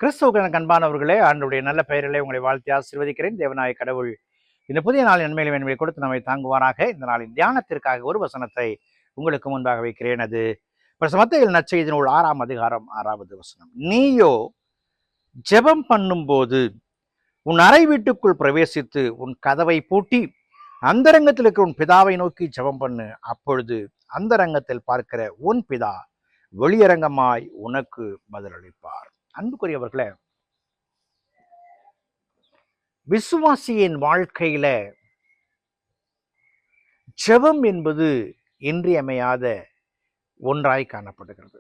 கிறிஸ்துவுக்கு அன்பானவர்களே, ஆண்டவருடைய நல்ல பெயரிலே உங்களை வாழ்த்தி ஆசீர்வதிக்கிறேன். தேவனாய கடவுள் இந்த புதிய நாள் நன்மையிலும் என்னை கொடுத்து நம்மை தாங்குவாராக. இந்த நாளின் தியானத்திற்காக ஒரு வசனத்தை உங்களுக்கு முன்பாக வைக்கிறேன். அது மத்தேயு நற்செய்தி நூல் 6ஆம் அதிகாரம் 6வது வசனம். நீயோ ஜெபம் பண்ணும்போது உன் அறை வீட்டுக்குள் பிரவேசித்து உன் கதவை பூட்டி அந்தரங்கத்தில் இருக்கிற உன் பிதாவை நோக்கி ஜெபம் பண்ணு. அப்பொழுது அந்தரங்கத்தில் பார்க்கிற உன் பிதா வெளியரங்கமாய் உனக்கு பதிலளிப்பார். அன்புக்குரியவர்களே, விசுவாசியின் வாழ்க்கையில ஜெபம் என்பது இன்றியமையாத ஒன்றாய் காணப்படுகிறது.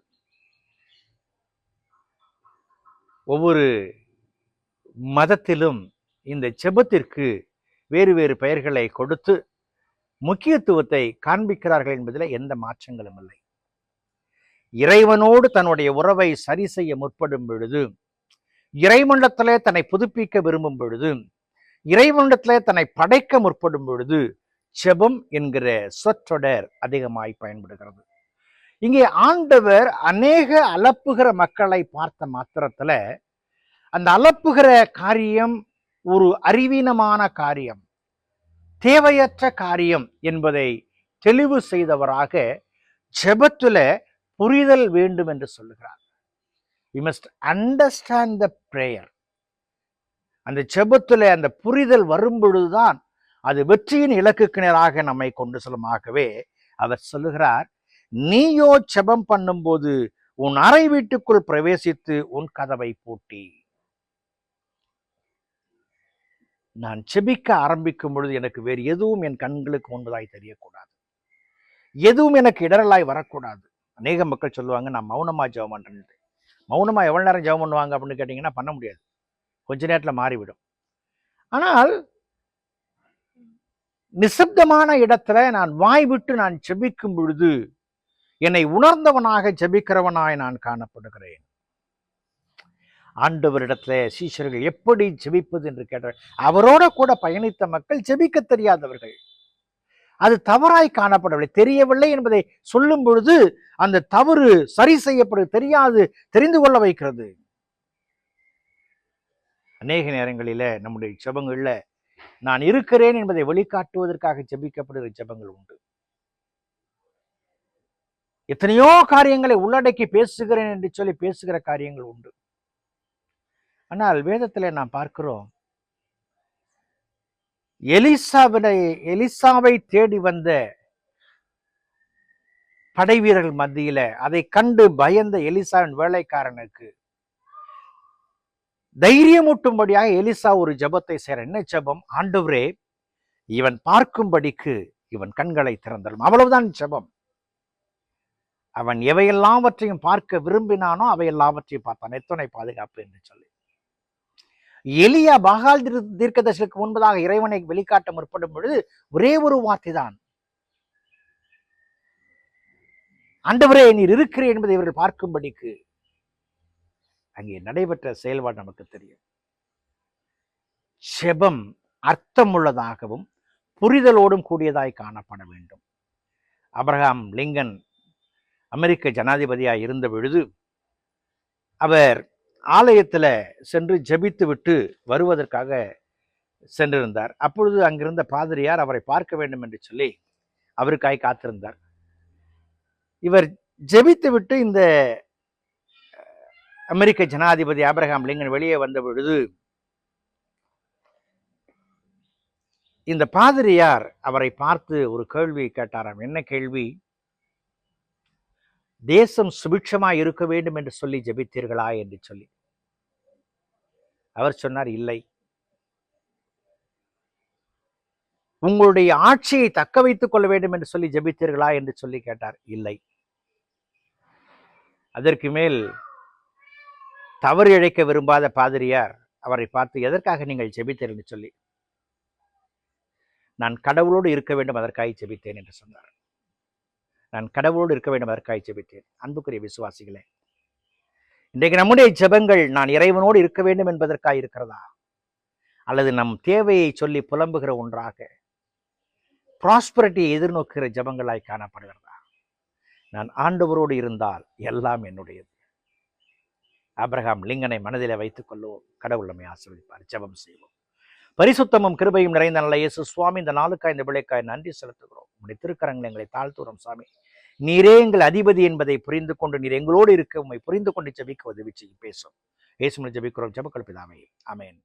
ஒவ்வொரு மதத்திலும் இந்த ஜெபத்திற்கு வேறு வேறு பெயர்களை கொடுத்து முக்கியத்துவத்தை காண்பிக்கிறார்கள் என்பதில் எந்த மாற்றங்களும் இல்லை. இறைவனோடு தன்னுடைய உறவை சரி செய்ய முற்படும் பொழுது, இறைமண்டலத்திலே தன்னை புதுப்பிக்க விரும்பும் பொழுது, இறைமண்டலத்திலே தன்னை படைக்க முற்படும் பொழுது ஜெபம் என்கிற சொற்றொடர் அதிகமாய் பயன்படுகிறது. இங்கே ஆண்டவர் அநேக அலப்புகிற மக்களை பார்த்த மாத்திரத்துல அந்த அலப்புகிற காரியம் ஒரு அறிவீனமான காரியம், தேவையற்ற காரியம் என்பதை தெளிவு செய்தவராக ஜெபத்துல புரிதல் வேண்டும் என்று சொல்லுகிறார். We must understand the prayer. அந்த ஜெபத்துல அந்த புரிதல் வரும் பொழுதுதான் அது வெற்றியின் இலக்குக்கு நேராக நம்மை கொண்டு செல்லுமாகவே அவர் சொல்லுகிறார், நீயோ ஜெபம் பண்ணும்போது உன் அறை வீட்டுக்குள் பிரவேசித்து உன் கதவை பூட்டி. நான் ஜெபிக்க ஆரம்பிக்கும் பொழுது எனக்கு வேறு எதுவும் என் கண்களுக்கு முன்பதாய் தெரியக்கூடாது, எதுவும் எனக்கு இடரலாய் வரக்கூடாது. அநேக மக்கள் சொல்லுவாங்க, நான் மௌனமா ஜெபம் பண்றேன். மௌனமா எவ்வளவு நேரம் ஜெபம் பண்ணுவாங்க அப்படின்னு கேட்டீங்கன்னா பண்ண முடியாது, கொஞ்ச நேரத்தில் மாறிவிடும். ஆனால் நிசப்தமான இடத்துல நான் வாய் விட்டு நான் ஜெபிக்கும் பொழுது என்னை உணர்ந்தவனாக ஜெபிக்கிறவனாய் நான் காணப்படுகிறேன். ஆண்டவரிடத்துல சீஷர்கள் எப்படி ஜெபிப்பது என்று கேட்டார். அவரோட கூட பயணித்த மக்கள் ஜெபிக்க தெரியாதவர்கள். அது தவறாய் காணப்படவில்லை, தெரியவில்லை என்பதை சொல்லும் பொழுது அந்த தவறு சரி செய்யப்படு தெரியாது தெரிந்து கொள்ள வைக்கிறது. அநேக நேரங்களில நம்முடைய ஜெபங்கள்ல நான் இருக்கிறேன் என்பதை வெளிக்காட்டுவதற்காக ஜெபிக்கப்படுகிற ஜெபங்கள் உண்டு. எத்தனையோ காரியங்களை உள்ளடக்கி பேசுகிறேன் என்று சொல்லி பேசுகிற காரியங்கள் உண்டு. ஆனால் வேதத்துல நாம் பார்க்கிறோம், எலிசாவை தேடி வந்த படை வீரர்கள் மத்தியில அதை கண்டு பயந்த எலிசாவின் வேலைக்காரனுக்கு தைரியமூட்டும்படியாக எலிசா ஒரு ஜெபத்தை செய்யற. என்ன ஜெபம்? ஆண்டவரே, இவன் பார்க்கும்படிக்கு இவன் கண்களை திறந்தரும். அவ்வளவுதான் ஜெபம். அவன் எவையெல்லாவற்றையும் பார்க்க விரும்பினானோ அவையெல்லாவற்றையும் பார்த்தான். எத்தனை பாதுகாப்பு என்று சொல்லி. எலியா பாகால் தீர்க்கதரிசிக்கு முன்பதாக இறைவனை வெளிக்காட்ட முற்படும் பொழுது ஒரே ஒரு வார்த்தை தான், ஆண்டவரே நீர் இருக்கிறேன் என்பதை இவர்கள் பார்க்கும்படிக்கு. அங்கே நடைபெற்ற செயல்பாடு நமக்கு தெரியும். ஜெபம் அர்த்தமுள்ளதாகவும் புரிதலோடும் கூடியதாய் காணப்பட வேண்டும். ஆபிரகாம் லிங்கன் அமெரிக்க ஜனாதிபதியாய் இருந்த பொழுது அவர் ஆலயத்துல சென்று ஜெபித்து விட்டு வருவதற்காக சென்றிருந்தார். அப்பொழுது அங்கிருந்த பாதிரியார் அவரை பார்க்க வேண்டும் என்று சொல்லி அவருக்காய் காத்திருந்தார். இவர் ஜெபித்து விட்டு இந்த அமெரிக்க ஜனாதிபதி ஆபிரகாம் லிங்கன் வெளியே வந்த பொழுது இந்த பாதிரியார் அவரை பார்த்து ஒரு கேள்வி கேட்டாராம். என்ன கேள்வி? தேசம் சுபிட்சமாய் இருக்க வேண்டும் என்று சொல்லி ஜெபித்தீர்களா என்று சொல்லி. அவர் சொன்னார், இல்லை. உங்களுடைய ஆட்சியை தக்க வைத்துக் கொள்ள வேண்டும் என்று சொல்லி ஜெபித்தீர்களா என்று சொல்லி கேட்டார். இல்லை. அதற்கு மேல் தவறு இழைக்க விரும்பாத பாதிரியார் அவரை பார்த்து, எதற்காக நீங்கள் ஜெபித்தீர்கள் என்று சொல்லி, நான் கடவுளோடு இருக்க வேண்டும் அதற்காக ஜெபித்தேன் என்று சொன்னார். நான் கடவுளோடு இருக்க வேண்டும் அதற்காக ஜெபித்தேன். அன்புக்குரிய விசுவாசிகளே, இன்றைக்கு நம்முடைய ஜெபங்கள் நான் இறைவனோடு இருக்க வேண்டும் என்பதற்காக இருக்கிறதா, அல்லது நம் தேவையை சொல்லி புலம்புகிற ஒன்றாக ப்ராஸ்பரிட்டியை எதிர்நோக்குகிற ஜெபங்களாய் காணப்படுகிறதா? நான் ஆண்டவரோடு இருந்தால் எல்லாம் என்னுடையது. ஆபிரகாம் லிங்கனை மனதிலே வைத்துக் கொள்வோம். கடவுள் நம்மை ஆசீர்வதிப்பார். ஜெபம் செய்வோம். பரிசுத்தமும் கிருபையும் நிறைந்த நல்ல இயேசு சுவாமி, இந்த நாளுக்காய் இந்த விளைக்காய் நன்றி செலுத்துகிறோம். உங்களுடைய திருக்கரங்களை எங்களை தாழ்த்துகிறோம் சாமி. நீரே எங்கள் அதிபதி என்பதை புரிந்து கொண்டு நீர் எங்களோடு இருக்க உண்மை புரிந்து கொண்டு ஜெபிக்க உதவி செய்யும் பேசும். இயேசுவில் ஜெபிக்கிறோம். ஜெபங்கள் பிதாவே. ஆமென்.